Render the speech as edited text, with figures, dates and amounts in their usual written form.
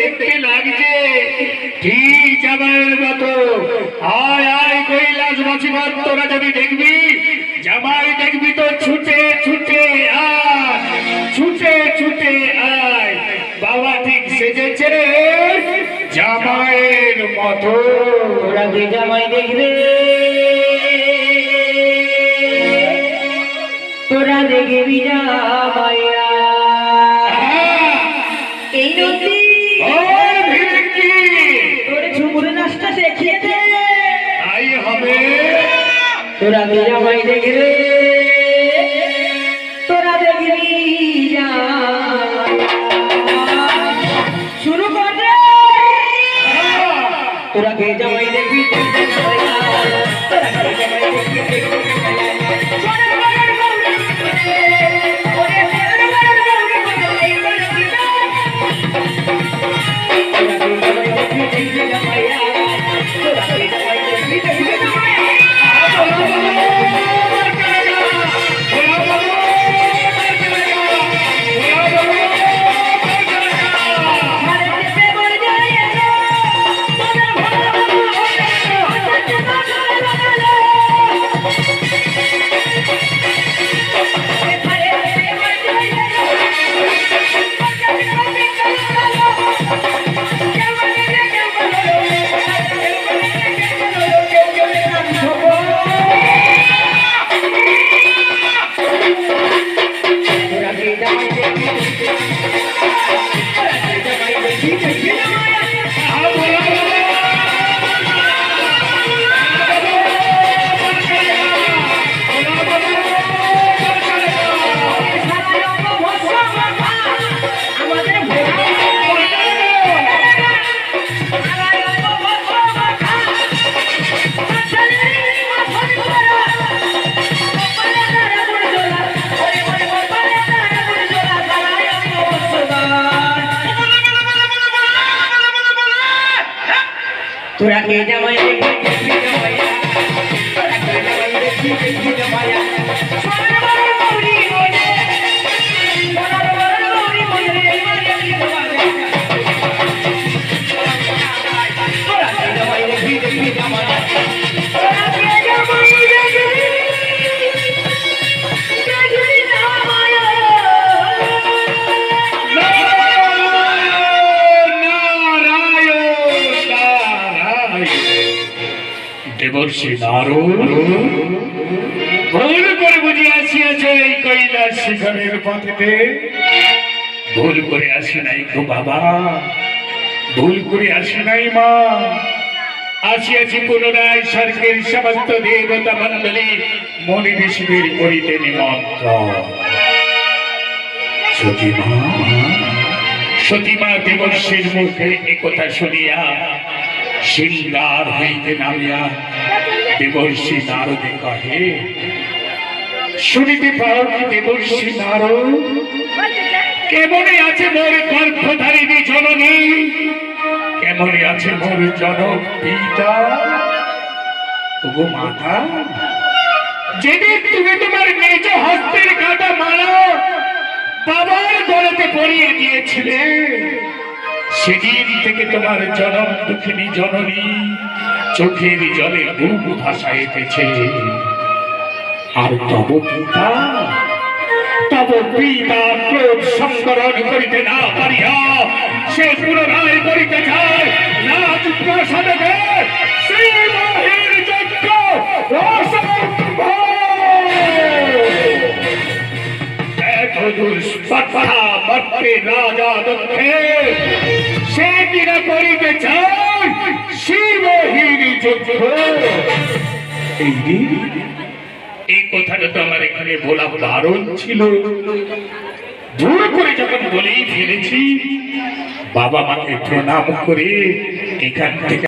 দেখতে লাগছে ঠিক জামাইয়ের মতো। আয় আয় কৈলাস বাসীগণ, তোরা যদি দেখবি জামাই দেখবি তো ছুটে ছুটে আয়, ছুটে ছুটে আয়। বাবা ঠিক সেজেছে জামাইয়ের মতো। তোরা যে জামাই দেখবে, তোরা দেখবি জামাইয়া এই নদী তোর ঝুমুর নাচটা দেখিয়ে দে। তাই হবে। তোরা যে জামাই দেখবে, তোরা দেখবি শুরু কর রে। তোরা কে জামাই দেখবি, তোরা কে জামাই দেখবি। তোরা কে জামাই দেখবি জামাইয়া, তোরা কে জামাই দেখবি জামাইয়া। সোনার বড় গৌরী মনে, সোনার বড় গৌরী মনে মারিয়া জামাইয়া। তোরা কে জামাই দেখবি জামাইয়া, তোরা কে জামাই দেখবি জামাইয়া। দেবর্ষি নারদ ভুল করে বুঝে আসিয়াছ এই কৈলাস শিখরের পথেতে। ভুল করে আসি নাই গো বাবা, ভুল করে আসি নাই মা। আসিয়াছি পুনরায় স্বর্গের সমস্ত দেবতা মণ্ডলী মনি ঋষিদের করিতে নিমন্ত্রণ। সতীমা, সতীমা দেবর্ষির মুখে একথা শুনিয়া সিংহার হইতে নামিয়া দেবর্ষি নারদে কহে, শুনিতে পাও কি দেবর্ষি নারদ, কেমনে আছে মোর গর্ভধারিণী জননী, কেমনে আছে মোর জনক পিতা। ওগো মাতা, যেদিন তুমি তোমার নিজ হস্তের কাটা মালা বাবার গলাতে পরিয়ে দিয়েছিলে, সেদিন থেকে তোমার জনম দুঃখিনী জননী চোখের জলে বুক ভাসাইতেছে। আর তব পিতা, তব পিতা ক্রোধ সংবরণ করিতে না পারিয়া সে পুনরায় করিতে চায় রাজপ্রাসাদে শ্রীমহীর যজ্ঞ অসম্ভব। দুষ্পথা মর্তে রাজা দক্ষে সে কিনা করিতে চায় শিবহীন যজ্ঞ। এই কথাটা তো আমার এখানে বলা বারণ ছিল, ভুল করে যখন বলেই ফেলেছি, বাবা মাকে প্রণাম করে এখান থেকে